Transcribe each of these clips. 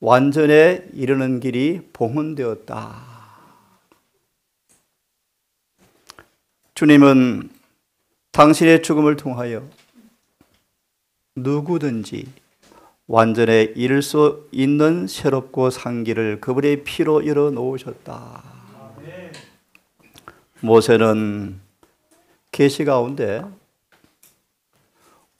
완전에 이르는 길이 봉헌되었다. 주님은 당신의 죽음을 통하여 누구든지 완전에 이를 수 있는 새롭고 산 길을 그분의 피로 열어놓으셨다. 모세는 계시 가운데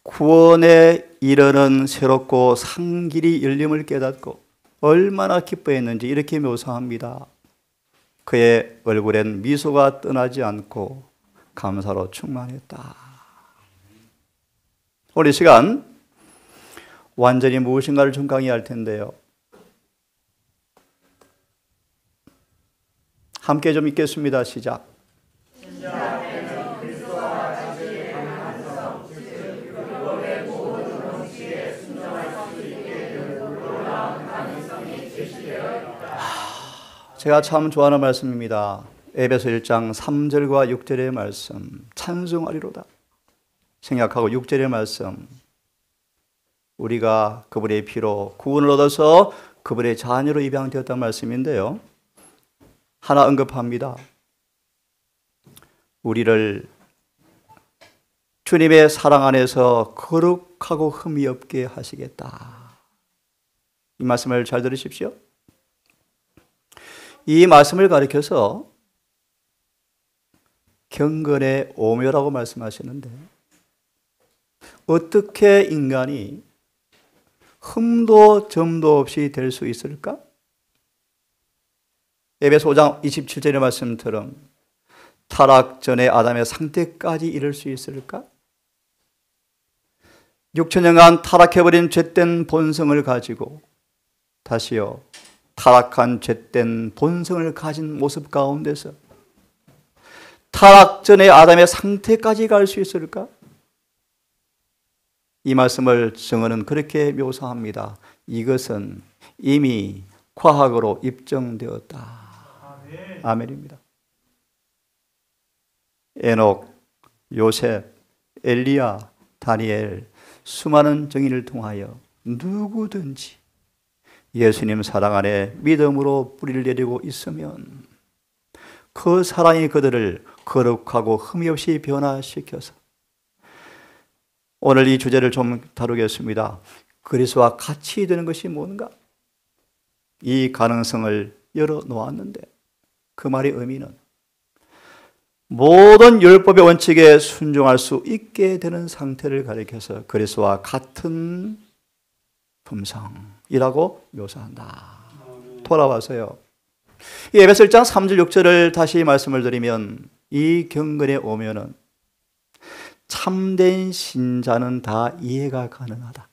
구원에 이르는 새롭고 산 길이 열림을 깨닫고 얼마나 기뻐했는지 이렇게 묘사합니다. 그의 얼굴엔 미소가 떠나지 않고 감사로 충만했다. 오늘 이 시간 완전히 무엇인가를 좀 강의할 텐데요. 함께 좀 읽겠습니다. 시작. 제가 참 좋아하는 말씀입니다. 에베소 1장 3절과 6절의 말씀, 찬송하리로다. 생략하고 6절의 말씀, 우리가 그분의 피로 구원을 얻어서 그분의 자녀로 입양되었다는 말씀인데요. 하나 언급합니다. 우리를 주님의 사랑 안에서 거룩하고 흠이 없게 하시겠다. 이 말씀을 잘 들으십시오. 이 말씀을 가리켜서 경건의 오묘라고 말씀하시는데, 어떻게 인간이 흠도 점도 없이 될 수 있을까? 에베소 5장 27절의 말씀처럼 타락 전에 아담의 상태까지 이를 수 있을까? 6천년간 타락해버린 죄된 본성을 가지고 다시요 타락한 죄된 본성을 가진 모습 가운데서 타락 전에 아담의 상태까지 갈 수 있을까? 이 말씀을 증언은 그렇게 묘사합니다. 이것은 이미 과학으로 입증되었다. 아멘입니다. 에녹, 요셉, 엘리야, 다니엘, 수많은 증인을 통하여 누구든지 예수님 사랑 안에 믿음으로 뿌리를 내리고 있으면 그 사랑이 그들을 거룩하고 흠이 없이 변화시켜서, 오늘 이 주제를 좀 다루겠습니다. 그리스도와 같이 되는 것이 뭔가? 이 가능성을 열어놓았는데 그 말의 의미는 모든 율법의 원칙에 순종할 수 있게 되는 상태를 가리켜서 그리스도와 같은 품성이라고 묘사한다. 돌아와서요, 이 에베소 1장 3절 6절을 다시 말씀을 드리면, 이 경건에 오면은 참된 신자는 다 이해가 가능하다.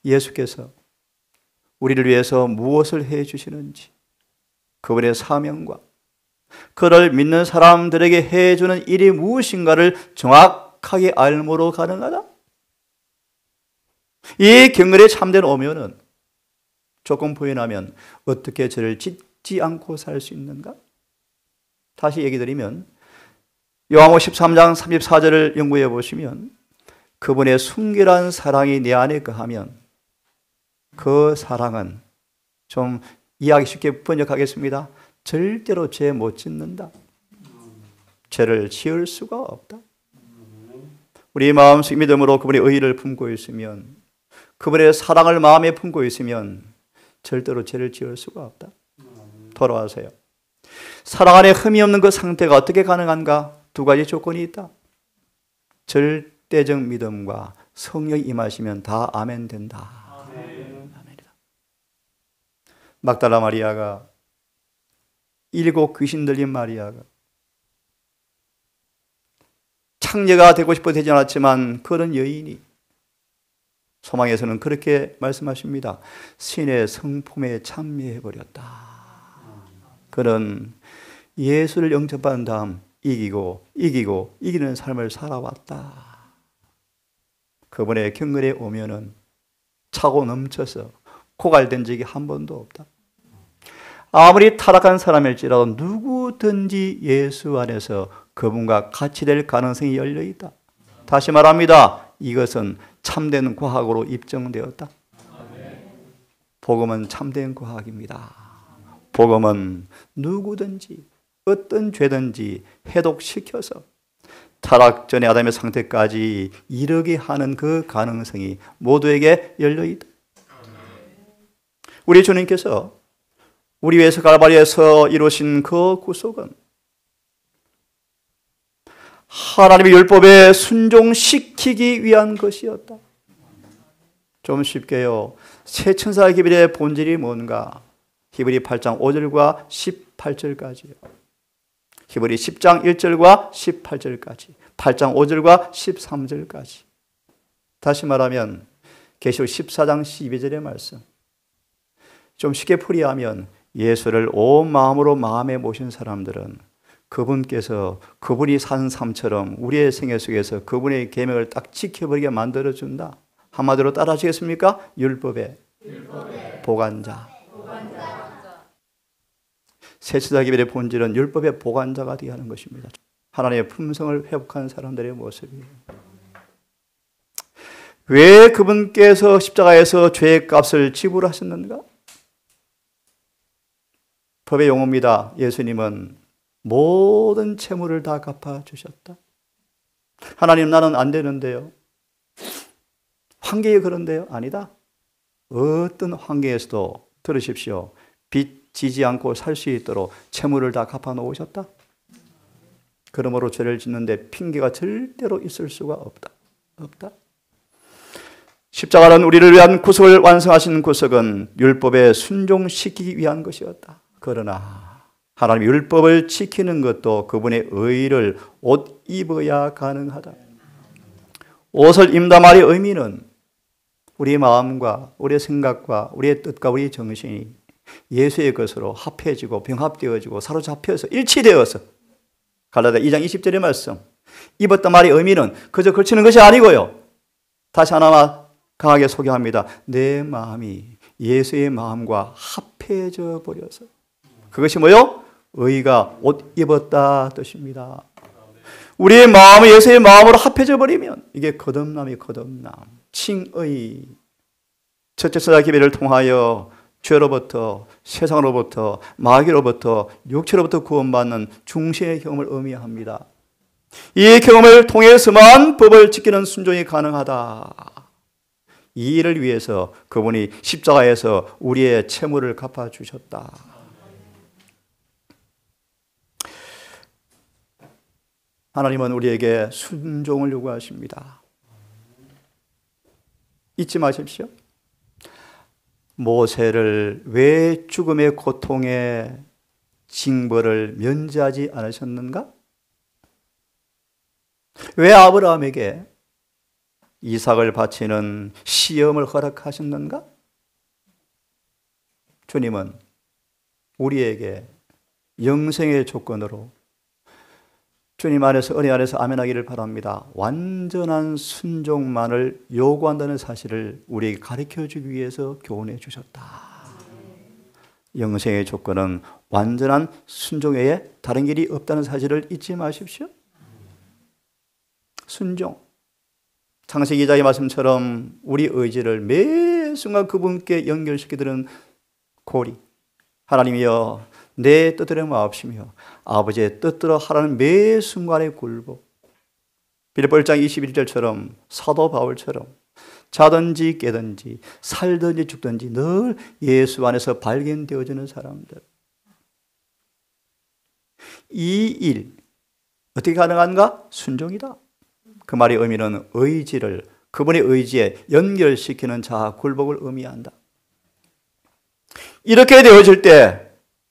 예수께서 우리를 위해서 무엇을 해 주시는지, 그분의 사명과 그를 믿는 사람들에게 해 주는 일이 무엇인가를 정확하게 알므로 가능하다. 이 경건에 참된 오면은 조금 부인하면 어떻게 저를 짓지 않고 살 수 있는가? 다시 얘기 드리면 요한복음 13장 34절을 연구해 보시면, 그분의 순결한 사랑이 내 안에 거하면 그 사랑은, 좀 이해하기 쉽게 번역하겠습니다. 절대로 죄 못 짓는다. 죄를 지을 수가 없다. 우리 마음속 믿음으로 그분의 의의를 품고 있으면, 그분의 사랑을 마음에 품고 있으면 절대로 죄를 지을 수가 없다. 돌아와세요. 사랑 안에 흠이 없는 그 상태가 어떻게 가능한가? 두 가지 조건이 있다. 절대적 믿음과 성령이 임하시면 다 아멘 된다. 아멘이다. 막달라 마리아가, 7 귀신 들린 마리아가 창녀가 되고 싶어 되지 않았지만 그런 여인이 소망에서는 그렇게 말씀하십니다. 신의 성품에 참여해버렸다. 그는 예수를 영접한 다음 이기는 삶을 살아왔다. 그분의 경건에 오면은 차고 넘쳐서 고갈된 적이 한 번도 없다. 아무리 타락한 사람일지라도 누구든지 예수 안에서 그분과 같이 될 가능성이 열려있다. 다시 말합니다. 이것은 참된 과학으로 입증되었다. 복음은 참된 과학입니다. 복음은 누구든지 어떤 죄든지 해독시켜서 타락 전의 아담의 상태까지 이르게 하는 그 가능성이 모두에게 열려있다. 우리 주님께서 우리 위해서 갈바리에서 이루신 그 구속은 하나님의 율법에 순종시키기 위한 것이었다. 좀 쉽게요. 새 천사의 기별의 본질이 뭔가? 히브리 8장 5절과 18절까지요. 히브리 10장 1절과 18절까지, 8장 5절과 13절까지. 다시 말하면 계시록 14장 12절의 말씀. 좀 쉽게 풀이하면 예수를 온 마음으로 마음에 모신 사람들은 그분께서 그분이 산 삶처럼 우리의 생애 속에서 그분의 계명을 딱 지켜버리게 만들어준다. 한마디로 따라하시겠습니까? 율법의 보관자. 새치사 기별의 본질은 율법의 보관자가 되게 하는 것입니다. 하나님의 품성을 회복하는 사람들의 모습이에요. 왜 그분께서 십자가에서 죄의 값을 지불하셨는가? 법의 용어입니다. 예수님은 모든 채무를 다 갚아주셨다. 하나님, 나는 안 되는데요. 환경이 그런데요? 아니다. 어떤 환경에서도 들으십시오. 빚 지지 않고 살 수 있도록 채무를 다 갚아 놓으셨다. 그러므로 죄를 짓는데 핑계가 절대로 있을 수가 없다. 십자가는 우리를 위한 구속을 완성하신 구속은 율법에 순종시키기 위한 것이었다. 그러나 하나님의 율법을 지키는 것도 그분의 의를 옷 입어야 가능하다. 옷을 입다 말의 의미는 우리의 마음과 우리의 생각과 우리의 뜻과 우리의 정신이 예수의 것으로 합해지고 병합되어지고 사로잡혀서 일치되어서 갈라디아 2장 20절의 말씀. 입었다 말의 의미는 그저 걸치는 것이 아니고요. 다시 하나만 강하게 소개합니다. 내 마음이 예수의 마음과 합해져 버려서. 그것이 뭐요? 의가 옷 입었다 뜻입니다. 우리의 마음이 예수의 마음으로 합해져 버리면 이게 거듭남이 거듭남. 칭의. 첫째 천사 기별을 통하여 죄로부터, 세상으로부터, 마귀로부터, 육체로부터 구원받는 중생의 경험을 의미합니다. 이 경험을 통해서만 법을 지키는 순종이 가능하다. 이 일을 위해서 그분이 십자가에서 우리의 채무를 갚아주셨다. 하나님은 우리에게 순종을 요구하십니다. 잊지 마십시오. 모세를 왜 죽음의 고통의 징벌을 면제하지 않으셨는가? 왜 아브라함에게 이삭을 바치는 시험을 허락하셨는가? 주님은 우리에게 영생의 조건으로 주님 안에서 은혜 안에서 아멘하기를 바랍니다. 완전한 순종만을 요구한다는 사실을 우리에게 가르쳐주기 위해서 교훈해 주셨다. 영생의 조건은 완전한 순종 외에 다른 길이 없다는 사실을 잊지 마십시오. 순종. 창세기 기자의 말씀처럼 우리 의지를 매 순간 그분께 연결시키는 고리. 하나님이여 내 뜻대로 마옵시며 아버지의 뜻대로 하라는 매 순간의 굴복. 빌립보 1장 21절처럼 사도 바울처럼 자든지 깨든지 살든지 죽든지 늘 예수 안에서 발견되어지는 사람들. 이 일 어떻게 가능한가? 순종이다. 그 말의 의미는 의지를 그분의 의지에 연결시키는 자아 굴복을 의미한다. 이렇게 되어질 때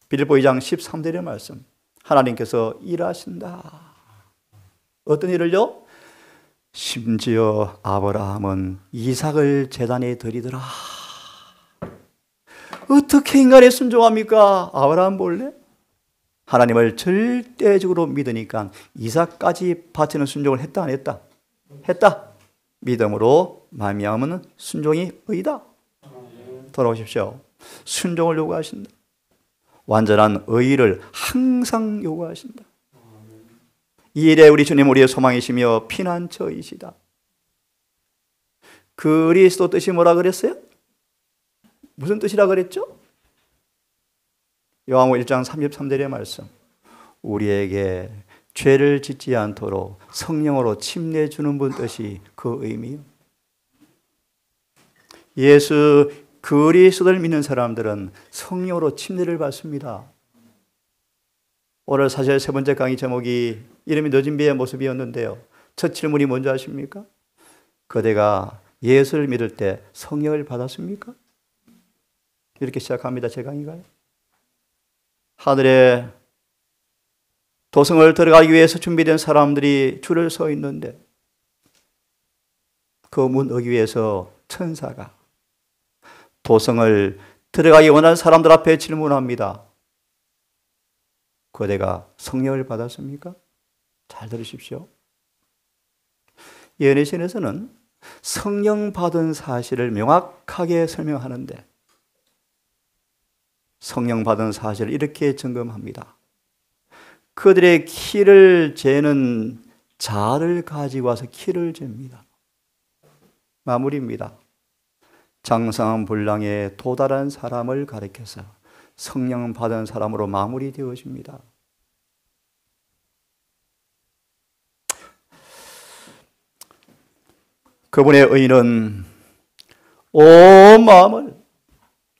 빌립보 2장 13절의 말씀. 하나님께서 일하신다. 어떤 일을요? 심지어 아브라함은 이삭을 제단에 드리더라. 어떻게 인간이 순종합니까? 아브라함 볼래? 하나님을 절대적으로 믿으니까 이삭까지 바치는 순종을 했다 안 했다? 했다. 믿음으로 말미암은 순종이 의다. 돌아오십시오. 순종을 요구하신다. 완전한 의를 항상 요구하신다. 이 일에 우리 주님 우리의 소망이시며 피난처이시다. 그리스도 뜻이 뭐라 그랬어요? 무슨 뜻이라 그랬죠? 요한복음 1장 33절의 말씀. 우리에게 죄를 짓지 않도록 성령으로 침례 주는 분 뜻이 그 의미요. 예수 그리스도를 믿는 사람들은 성령으로 침례를 받습니다. 오늘 사실 세 번째 강의 제목이 이름이 늦은 비의 모습이었는데요. 첫 질문이 뭔지 아십니까? 그대가 예수를 믿을 때 성령을 받았습니까? 이렇게 시작합니다. 제 강의가요. 하늘에 도성을 들어가기 위해서 준비된 사람들이 줄을 서 있는데 그 문 어기 위해서 천사가 도성을 들어가기 원하는 사람들 앞에 질문합니다. 그대가 성령을 받았습니까? 잘 들으십시오. 예언의 성령 받은 사실을 명확하게 설명하는데 성령 받은 사실을 이렇게 점검합니다. 그들의 키를 재는 자를 가지고 와서 키를 잽니다. 마무리입니다. 장성한 분량에 도달한 사람을 가리켜서 성령 받은 사람으로 마무리되어집니다. 그분의 의는 온 마음을,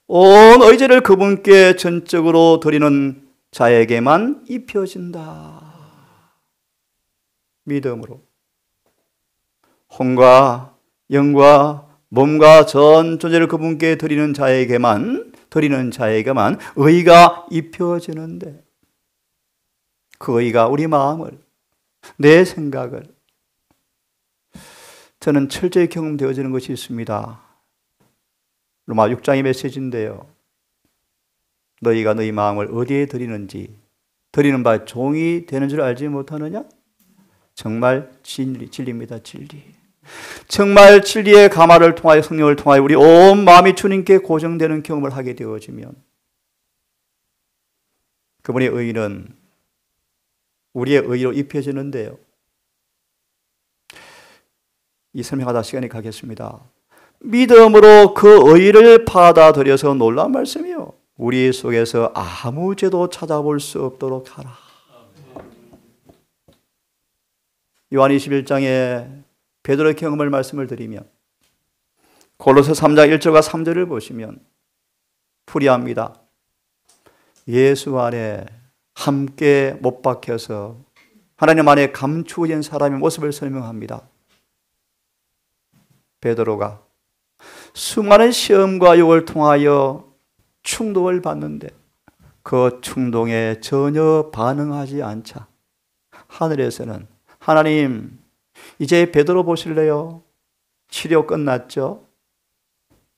온 의지를 그분께 전적으로 드리는 자에게만 입혀진다. 믿음으로 혼과 영과 몸과 전 존재를 그분께 드리는 자에게만 의가 입혀지는데 그 의가 우리 마음을, 내 생각을 저는 철저히 경험되어지는 것이 있습니다. 로마 6장의 메시지인데요. 너희가 너희 마음을 어디에 드리는지, 드리는 바 종이 되는 줄 알지 못하느냐? 정말 진리입니다. 진리. 정말 진리의 감화를 통하여 성령을 통하여 우리 온 마음이 주님께 고정되는 경험을 하게 되어지면 그분의 의는 우리의 의로 입혀지는데요. 이 설명하다 시간이 가겠습니다. 믿음으로 그 의를 받아들여서 놀라운 말씀이요. 우리 속에서 아무 죄도 찾아볼 수 없도록 하라. 요한 21장에 베드로의 경험을 말씀을 드리면 골로새 3장 1절과 3절을 보시면 풀이합니다. 예수 안에 함께 못 박혀서 하나님 안에 감추어진 사람의 모습을 설명합니다. 베드로가 수많은 시험과 유혹을 통하여 충동을 받는데 그 충동에 전혀 반응하지 않자 하늘에서는 하나님 이제 베드로 보실래요? 치료 끝났죠?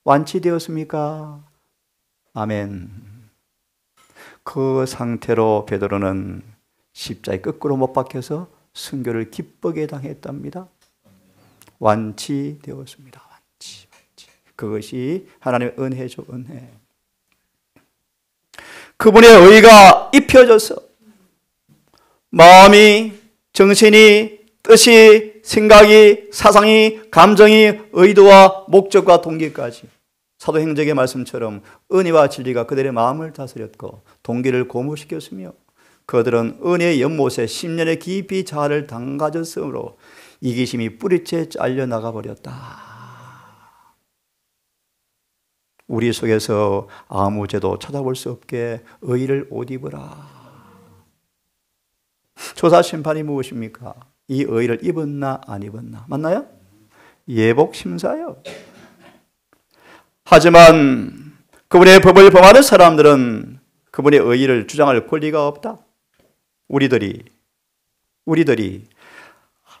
완치되었습니까? 아멘. 그 상태로 베드로는 십자가에 거꾸로 못 박혀서 순교를 기쁘게 당했답니다. 완치되었습니다. 완치. 그것이 하나님의 은혜죠, 은혜. 그분의 의가 입혀져서 마음이, 정신이, 뜻이, 생각이, 사상이, 감정이, 의도와 목적과 동기까지 사도행적의 말씀처럼 은혜와 진리가 그들의 마음을 다스렸고 동기를 고무시켰으며 그들은 은혜의 연못에 10년의 깊이 자아를 담가졌으므로 이기심이 뿌리째 잘려나가 버렸다. 우리 속에서 아무 죄도 찾아볼 수 없게 의를 옷 입으라. 조사 심판이 무엇입니까? 이 의를 입었나 안 입었나. 맞나요? 예복 심사요. 하지만 그분의 법을 범하는 사람들은 그분의 의를 주장할 권리가 없다. 우리들이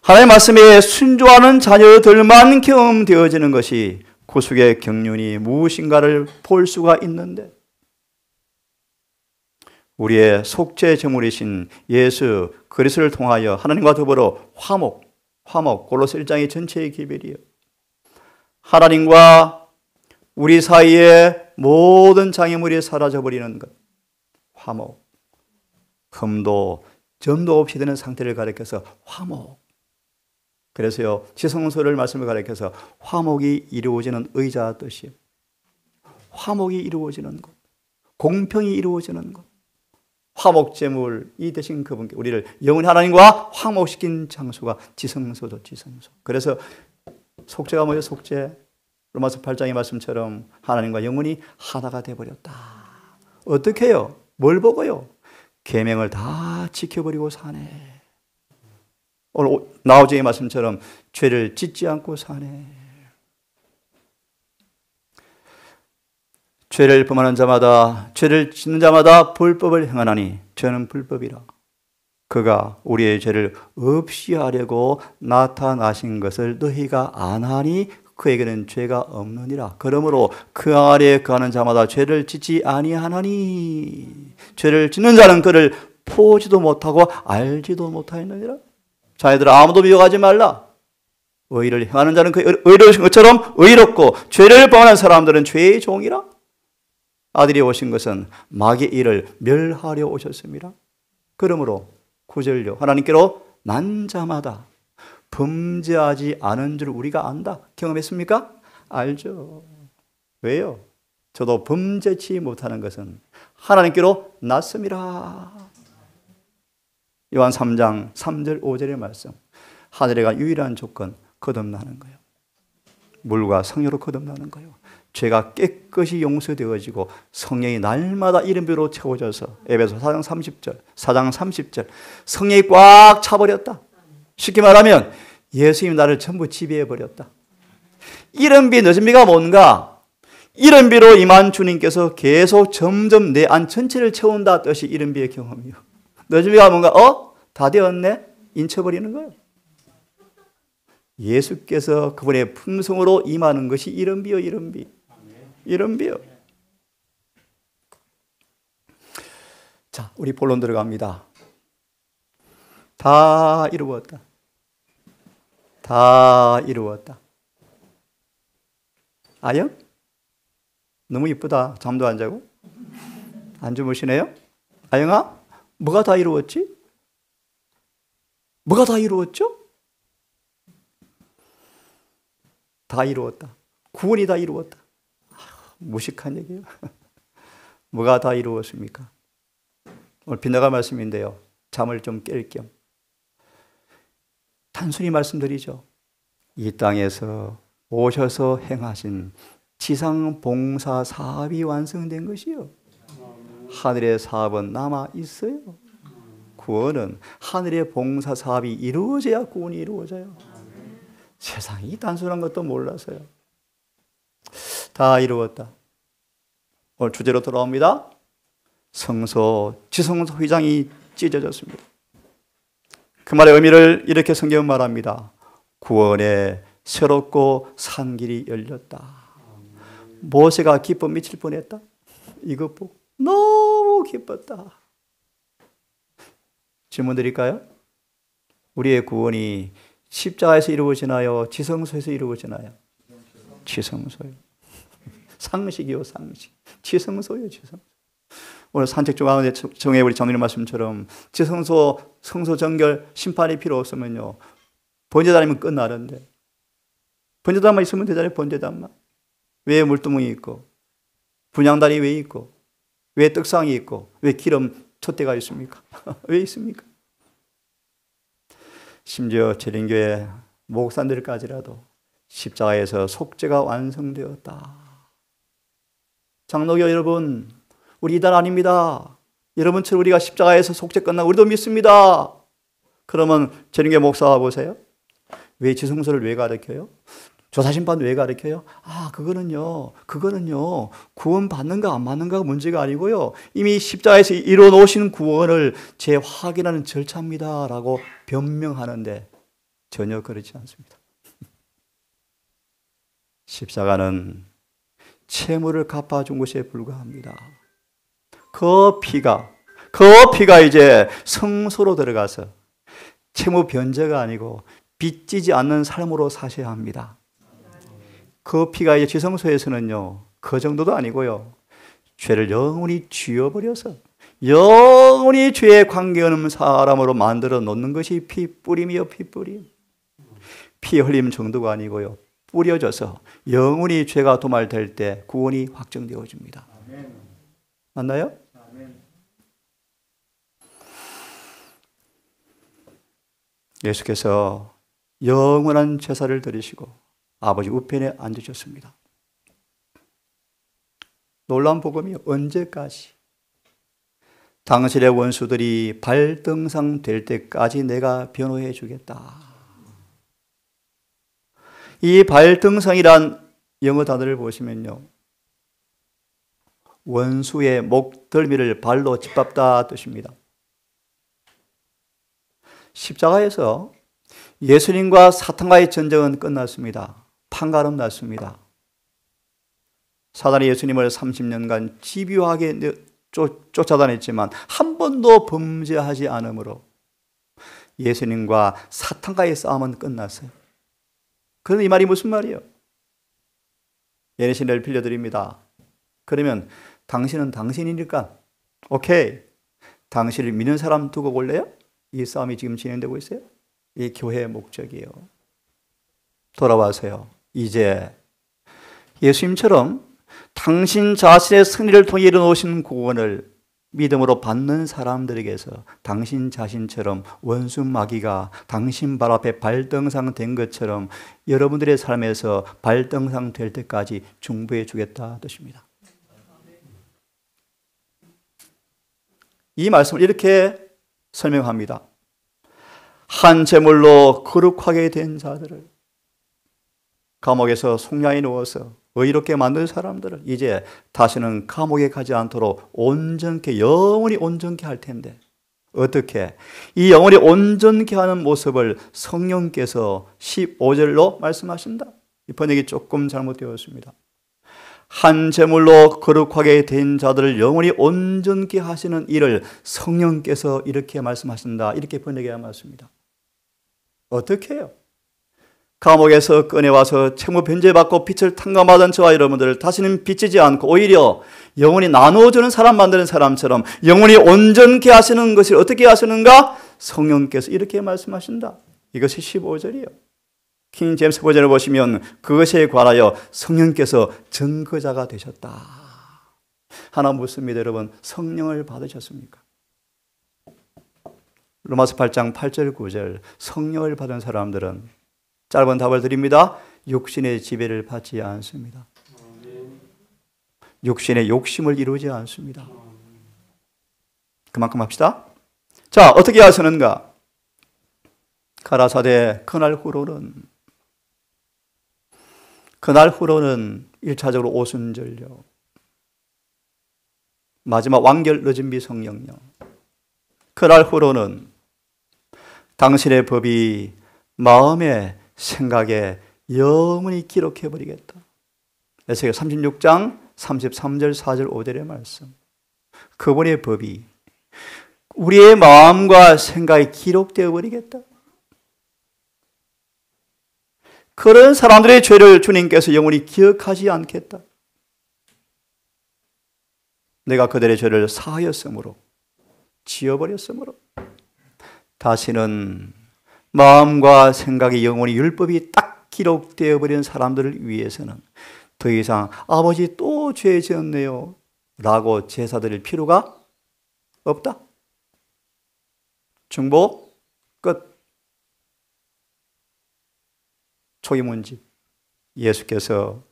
하나님의 말씀에 순종하는 자녀들만 경험되어지는 것이 구속의 경륜이 무엇인가를 볼 수가 있는데 우리의 속죄 제물이신 예수 그리스도를 통하여 하나님과 더불어 화목 골로새 1장의 전체의 기별이요. 하나님과 우리 사이에 모든 장애물이 사라져버리는 것. 화목. 흠도 점도 없이 되는 상태를 가리켜서 화목. 그래서요 지성소를 말씀을 가리켜서 화목이 이루어지는 의자 뜻이요. 화목이 이루어지는 것, 공평이 이루어지는 것, 화목제물이 되신 그분께 우리를 영원히 하나님과 화목시킨 장소가 지성소죠, 지성소. 그래서 속죄가 뭐예요? 속죄. 로마서 8장의 말씀처럼 하나님과 영원히 하나가 되어버렸다. 어떻게 해요? 뭘 보고요? 계명을 다 지켜버리고 사네. 오늘 나오제의 말씀처럼 죄를 짓지 않고 사네. 죄를 범하는 자마다, 죄를 짓는 자마다 불법을 행하나니 죄는 불법이라. 그가 우리의 죄를 없이 하려고 나타나신 것을 너희가 아나니 그에게는 죄가 없느니라. 그러므로 그 아래에 거하는 자마다 죄를 짓지 아니하나니 죄를 짓는 자는 그를 보지도 못하고 알지도 못하였느니라. 자녀들아, 아무도 미워하지 말라. 의를 행하는 자는 그 의로우신 것처럼 의롭고 죄를 범하는 사람들은 죄의 종이라. 아들이 오신 것은 마귀의 일을 멸하려 오셨습니다. 그러므로 9절요, 하나님께로 난 자마다 범죄하지 않은 줄 우리가 안다. 경험했습니까? 알죠. 왜요? 저도 범죄치 못하는 것은 하나님께로 났습니다. 요한 3장 3절 5절의 말씀. 하늘에가 유일한 조건, 거듭나는 거예요. 물과 성령으로 거듭나는 거예요. 죄가 깨끗이 용서되어지고 성령이 날마다 이름표로 채워져서 에베소 4장 30절, 4장 30절 성령이 꽉 차버렸다. 쉽게 말하면 예수님이 나를 전부 지배해버렸다. 이른비 늦은비가 뭔가? 이른비로 임한 주님께서 계속 점점 내 안 전체를 채운다 뜻이 이른비의 경험이요. 늦은비가 뭔가? 다 되었네? 인쳐버리는 거예요. 예수께서 그분의 품성으로 임하는 것이 이른비요, 이른비. 이른비요. 자, 우리 본론 들어갑니다. 다 이루었다. 다 이루었다. 아영? 너무 이쁘다. 잠도 안 자고? 안 주무시네요? 아영아? 뭐가 다 이루었지? 뭐가 다 이루었죠? 다 이루었다. 구원이 다 이루었다. 무식한 얘기예요. 뭐가 다 이루었습니까? 오늘 빗나갈 말씀인데요. 잠을 좀 깰 겸 단순히 말씀드리죠. 이 땅에서 오셔서 행하신 지상 봉사 사업이 완성된 것이요. 하늘의 사업은 남아 있어요. 구원은 하늘의 봉사 사업이 이루어져야 구원이 이루어져요. 세상이 단순한 것도 몰라서요. 다 이루었다. 오늘 주제로 돌아옵니다. 성소, 지성소 휘장이 찢어졌습니다. 그 말의 의미를 이렇게 성경은 말합니다. 구원의 새롭고 산 길이 열렸다. 모세가 기뻐 미칠 뻔했다. 이것 보고 너무 기뻤다. 질문 드릴까요? 우리의 구원이 십자가에서 이루어지나요? 지성소에서 이루어지나요? 지성소요. 상식이요, 상식. 지성소요, 지성소. 오늘 산책 중에 우리 정리의 말씀처럼 지성소, 성소 정결, 심판이 필요 없으면요. 번제단이면 끝나는데. 번제단만 있으면 되잖아요, 번제단만. 왜 물두멍이 있고, 분향단이 왜 있고, 왜 떡상이 있고, 왜 기름 촛대가 있습니까? 왜 있습니까? 심지어 재림교회 목사님들까지라도 십자가에서 속죄가 완성되었다. 장로교 여러분, 우리 이단 아닙니다. 여러분처럼 우리가 십자가에서 속죄 끝나고 우리도 믿습니다. 그러면 재림교회 목사 보세요. 왜 지성소를 왜 가르쳐요? 조사심판 왜 가르쳐요? 그거는요, 구원 받는가 안 받는가가 문제가 아니고요. 이미 십자가에서 이루어 놓으신 구원을 재확인하는 절차입니다라고 변명하는데 전혀 그렇지 않습니다. 십자가는 채무를 갚아준 것에 불과합니다. 그 피가 이제 성소로 들어가서 채무 변제가 아니고 빚지지 않는 삶으로 사셔야 합니다. 그 피가 이제 지성소에서는요, 그 정도도 아니고요. 죄를 영원히 지워버려서 영원히 죄에 관계없는 사람으로 만들어 놓는 것이 피뿌림이요, 피뿌림. 피 흘림 정도가 아니고요. 뿌려져서 영원히 죄가 도말될 때 구원이 확정되어집니다. 맞나요? 예수께서 영원한 제사를 드리시고 아버지 우편에 앉으셨습니다. 놀라운 복음이 언제까지? 당신의 원수들이 발등상 될 때까지 내가 변호해 주겠다. 이 발등상이란 영어 단어를 보시면요, 원수의 목덜미를 발로 짓밟다 뜻입니다. 십자가에서 예수님과 사탄과의 전쟁은 끝났습니다. 판가름 났습니다. 사단이 예수님을 30년간 집요하게 쫓아다녔지만 한 번도 범죄하지 않으므로 예수님과 사탄과의 싸움은 끝났어요. 그런데 이 말이 무슨 말이에요? 예내신을 빌려드립니다. 그러면 당신은 당신이니까 오케이, 당신을 믿는 사람 두고 볼래요? 이 싸움이 지금 진행되고 있어요. 이 교회의 목적이에요. 돌아와서요, 이제 예수님처럼 당신 자신의 승리를 통해 이루어놓으신 구원을 믿음으로 받는 사람들에게서 당신 자신처럼 원수 마귀가 당신 발 앞에 발등상 된 것처럼 여러분들의 삶에서 발등상 될 때까지 중보해 주겠다 뜻입니다. 이 말씀을 이렇게 설명합니다. 한 제물로 거룩하게 된 자들을, 감옥에서 속량해 놓아서 의롭게 만든 사람들을 이제 다시는 감옥에 가지 않도록 온전케, 영원히 온전케 할 텐데, 어떻게? 이 영원히 온전케 하는 모습을 성령께서 15절로 말씀하신다. 이 번역이 조금 잘못되었습니다. 한 제물로 거룩하게 된 자들을 영원히 온전케 하시는 일을 성령께서 이렇게 말씀하신다. 이렇게 번역해야 맞습니다. 어떻게 해요? 감옥에서 꺼내와서 채무 변제받고 빛을 탕감받은 저와 여러분들을 다시는 비치지 않고 오히려 영원히 나누어주는 사람 만드는 사람처럼 영원히 온전케 하시는 것을 어떻게 하시는가? 성령께서 이렇게 말씀하신다. 이것이 15절이에요. 킹 제임스 버전을 보시면 그것에 관하여 성령께서 증거자가 되셨다. 하나 묻습니다, 여러분. 성령을 받으셨습니까? 로마서 8장 8절 9절 성령을 받은 사람들은, 짧은 답을 드립니다, 육신의 지배를 받지 않습니다. 육신의 욕심을 이루지 않습니다. 그만큼 합시다. 자, 어떻게 하시는가? 가라사대 그날 후로는 1차적으로 오순절요, 마지막 완결 늦은 비 성령요, 그날 후로는 당신의 법이 마음에 생각에 영원히 기록해버리겠다. 에스겔 36장 33절 4절 5절의 말씀. 그분의 법이 우리의 마음과 생각에 기록되어 버리겠다. 그런 사람들의 죄를 주님께서 영원히 기억하지 않겠다. 내가 그들의 죄를 사하였으므로, 지어버렸으므로 다시는 마음과 생각의 영원히 율법이 딱 기록되어 버린 사람들을 위해서는 더 이상 아버지 또 죄 지었네요 라고 제사 드릴 필요가 없다. 중보 끝. 초기문집. 예수께서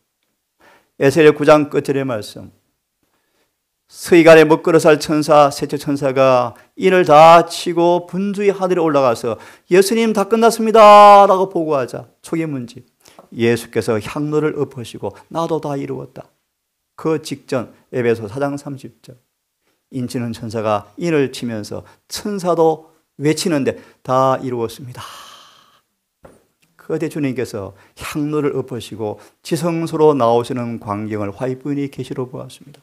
에스겔 9장 끝절의 말씀, 서기관의 먹거릇할 천사, 셋째 천사가 인을 다 치고 분주히 하늘에 올라가서 예수님 다 끝났습니다 라고 보고하자 초기문집, 예수께서 향로를 엎으시고 나도 다 이루었다. 그 직전 에베소 4장 30절, 인치는 천사가 인을 치면서 천사도 외치는데 다 이루었습니다. 그때 주님께서 향로를 엎으시고 지성소로 나오시는 광경을 화이부인이 계시로 보았습니다.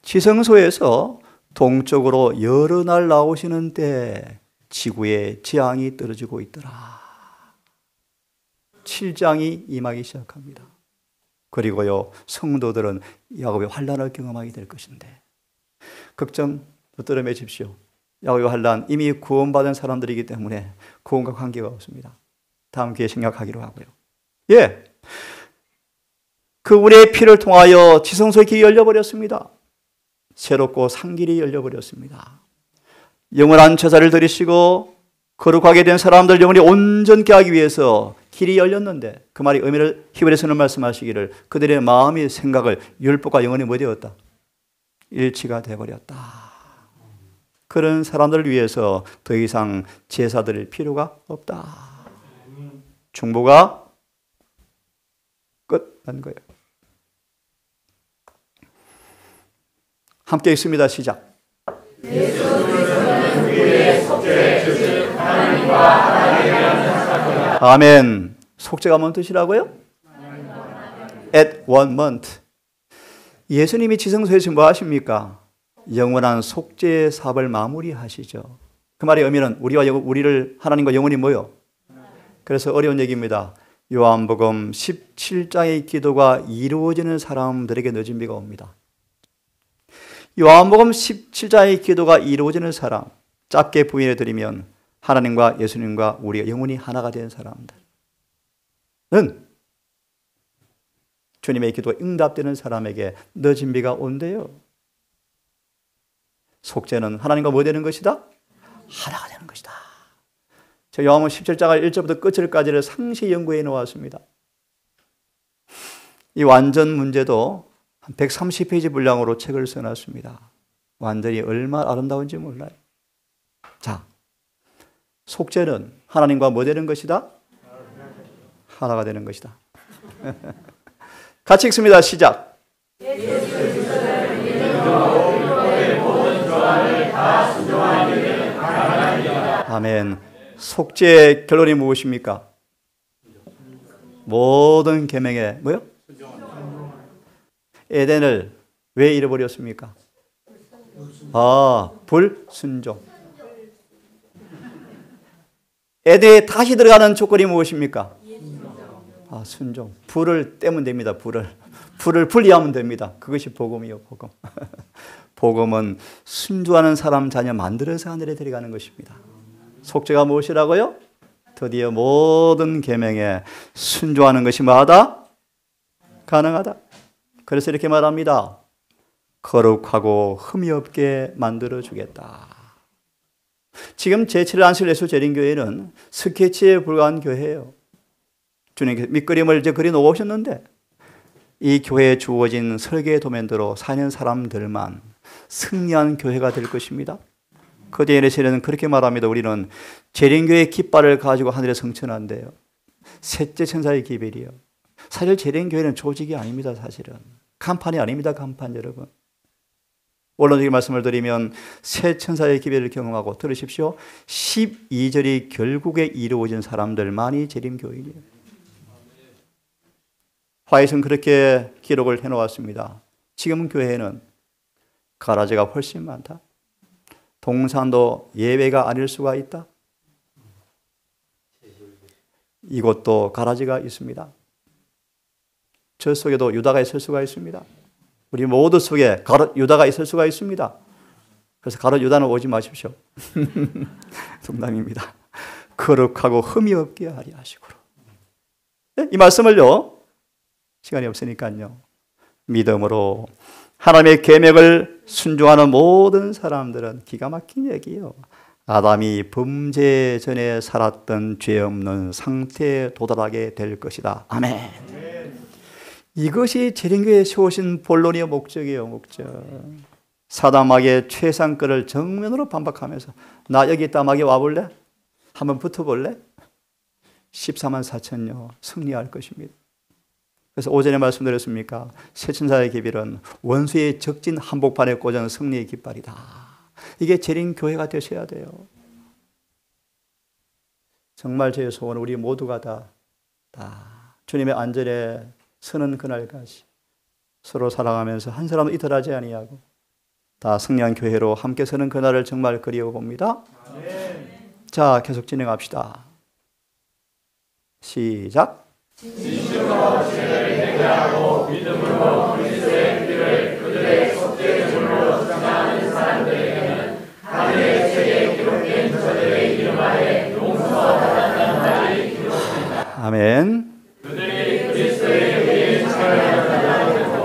지성소에서 동쪽으로 여러 날 나오시는 때 지구에 재앙이 떨어지고 있더라. 7장이 임하기 시작합니다. 그리고요, 성도들은 야곱의 환난을 경험하게 될 것인데, 걱정 붙들어 매십시오. 야곱의 환난, 이미 구원받은 사람들이기 때문에 구원과 관계가 없습니다. 다음 기회에 생각하기로 하고요. 예. 그 우리의 피를 통하여 지성소의 길이 열려버렸습니다. 새롭고 산 길이 열려버렸습니다. 영원한 제사를 드리시고 거룩하게 된 사람들 영혼이 온전케 하기 위해서 길이 열렸는데, 그 말이 의미를 히브리서는 말씀하시기를 그들의 마음이 생각을 율법과 영혼이 뭐 되었다? 일치가 되어버렸다. 그런 사람들을 위해서 더 이상 제사 드릴 필요가 없다. 중보가 끝난 거예요. 함께 읽습니다. 시작. 예수 그리스도는 우리의 속죄 즉 하나님과 하나님의 사건이다. 아멘. 속죄가 뭔 뜻이라고요? At one month. 예수님이 지성소에서 뭐 하십니까? 영원한 속죄의 사업을 마무리하시죠. 그 말의 의미는 우리를 하나님과 영원히 뭐요? 그래서 어려운 얘기입니다. 요한복음 17장의 기도가 이루어지는 사람들에게 늦은 비가 옵니다. 요한복음 17장의 기도가 이루어지는 사람, 짧게 부인해 드리면 하나님과 예수님과 우리가 영원히 하나가 된 사람들은 주님의 기도가 응답되는 사람에게 늦은 비가 온대요. 속죄는 하나님과 뭐 되는 것이다? 하나가 되는 것이다. 제가 요한복음 17장을 1절부터 끝을까지를 상시 연구해 놓았습니다. 이 완전 문제도 한 130페이지 분량으로 책을 써놨습니다. 완전히 얼마나 아름다운지 몰라요. 자, 속죄는 하나님과 뭐 되는 것이다? 하나가 되는 것이다. 같이 읽습니다. 시작. 아멘. 속죄의 결론이 무엇입니까? 모든 계명에 뭐요? 에덴을 왜 잃어버렸습니까? 불순종. 에덴에 다시 들어가는 조건이 무엇입니까? 순종. 불을 떼면 됩니다. 불을 분리하면 됩니다. 그것이 복음이요, 복음. 복음은 순종하는 사람 자녀 만들어서 하늘에 데려가는 것입니다. 속죄가 무엇이라고요? 드디어 모든 계명에 순종하는 것이 뭐하다? 가능하다. 그래서 이렇게 말합니다. 거룩하고 흠이 없게 만들어주겠다. 지금 제7일 안식 예수 재림교회는 스케치에 불과한 교회예요. 주님께서 밑그림을 이제 그려놓으셨는데 이 교회에 주어진 설계의 도면대로 사는 사람들만 승리한 교회가 될 것입니다. 거대인에서는 그렇게 말합니다. 우리는 재림교회의 깃발을 가지고 하늘에 성천한대요. 셋째 천사의 기별이요. 사실 재림교회는 조직이 아닙니다. 사실은 간판이 아닙니다. 간판 여러분. 원론적인 말씀을 드리면 세 천사의 기별을 경험하고 들으십시오. 12절이 결국에 이루어진 사람들만이 재림교회예요. 화이트는 그렇게 기록을 해놓았습니다. 지금 교회에는 가라지가 훨씬 많다. 동산도 예외가 아닐 수가 있다. 이곳도 가라지가 있습니다. 저 속에도 유다가 있을 수가 있습니다. 우리 모두 속에 유다가 있을 수가 있습니다. 그래서 가롯 유다는 오지 마십시오. 농담입니다. 거룩하고 흠이 없게 하리 하시고로. 이 말씀을요, 시간이 없으니까요, 믿음으로 하나님의 계명을 순종하는 모든 사람들은 기가 막힌 얘기예요. 아담이 범죄 전에 살았던 죄 없는 상태에 도달하게 될 것이다. 아멘. 이것이 재림교회에 세우신 본론이요, 목적이에요, 목적. 사담하게 최상급을 정면으로 반박하면서 나 여기 있다, 마게 와볼래? 한번 붙어볼래? 14만 4천여 승리할 것입니다. 그래서 오전에 말씀드렸습니까? 새천사의 기별은 원수의 적진 한복판에 꽂은 승리의 깃발이다. 이게 재림교회가 되셔야 돼요. 정말 제 소원은 우리 모두가 다 주님의 안전에 서는 그날까지 서로 사랑하면서 한 사람도 이탈하지 아니하고 다 승리한 교회로 함께 서는 그날을 정말 그리워봅니다. 자, 계속 진행합시다. 시작. 진실로 죄를 회개하고 믿음으로 그리스도의 피를 그들의 속죄제물로 주장하는 사람들에게는 하늘의 책에 기록된 저들의 이름 아래 용서받았다는 말이 기록된다. 아멘. 그들이 그리스도의 의에 참여하고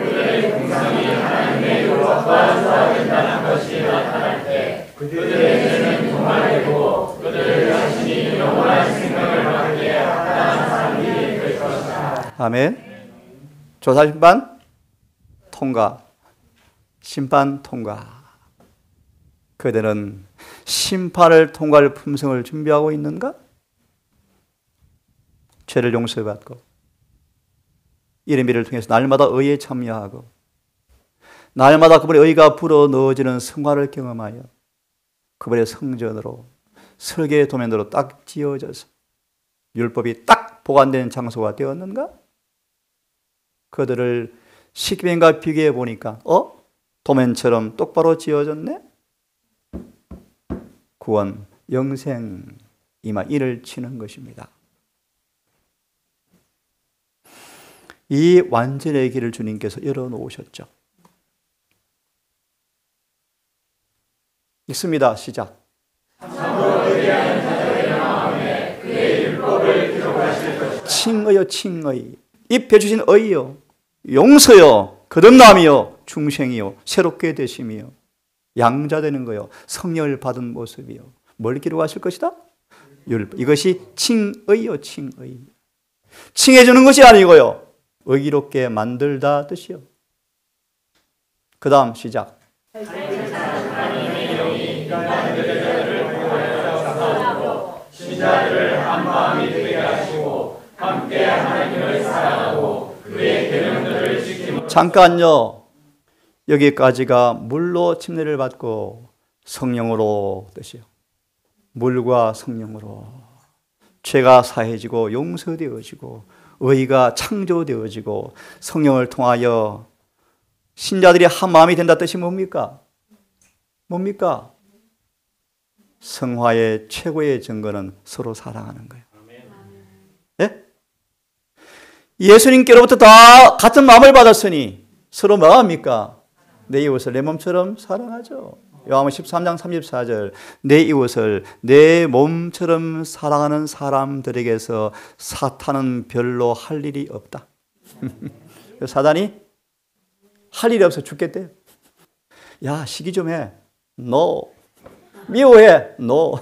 그들의 공상이 하나님의 영광과 수화된다는 것이 나타날 때 그들의 죄는 도말되고 그들 자신이 영원한 생명을 받게 합당한 사람들이 될 것이다. 아멘. 조사심판 통과, 심판 통과. 그들은 심판을 통과할 품성을 준비하고 있는가? 죄를 용서받고 이름비를 통해서 날마다 의에 참여하고 날마다 그분의 의가 불어넣어지는 성화를 경험하여 그분의 성전으로 설계의 도면으로 딱 지어져서 율법이 딱 보관된 장소가 되었는가? 그들을 식민과 비교해 보니까 도면처럼 똑바로 지어졌네? 구원, 영생, 이마 이를 치는 것입니다. 이 완전의 길을 주님께서 열어놓으셨죠. 읽습니다. 시작. 칭의요 칭의, 입혀주신 의요, 용서요, 거듭남이요, 중생이요, 새롭게 되심이요, 양자되는 거요, 성령을 받은 모습이요. 뭘 기록하실 것이다? 율법. 이것이 칭의요 칭의. 칭해주는 것이 아니고요, 의롭게 만들다 뜻이요. 그 다음 시작. 신자들을 한 마음이 되게 하시고 함께 하나님을 사랑하고 그의 계명들을 지키며. 잠깐요. 여기까지가 물로 침례를 받고 성령으로 뜻이요. 물과 성령으로 죄가 사해지고 용서되어지고 의가 창조되어지고 성령을 통하여 신자들이 한 마음이 된다 뜻이 뭡니까? 뭡니까? 성화의 최고의 증거는 서로 사랑하는 거예요. 예? 예수님께로부터 다 같은 마음을 받았으니 서로 뭐 합니까? 내 이웃을 내 몸처럼 사랑하죠. 요한복음 13장 34절, 내 이웃을 내 몸처럼 사랑하는 사람들에게서 사탄은 별로 할 일이 없다. 사단이 할 일이 없어 죽겠대. 야, 시기 좀 해. No. 미워해. No.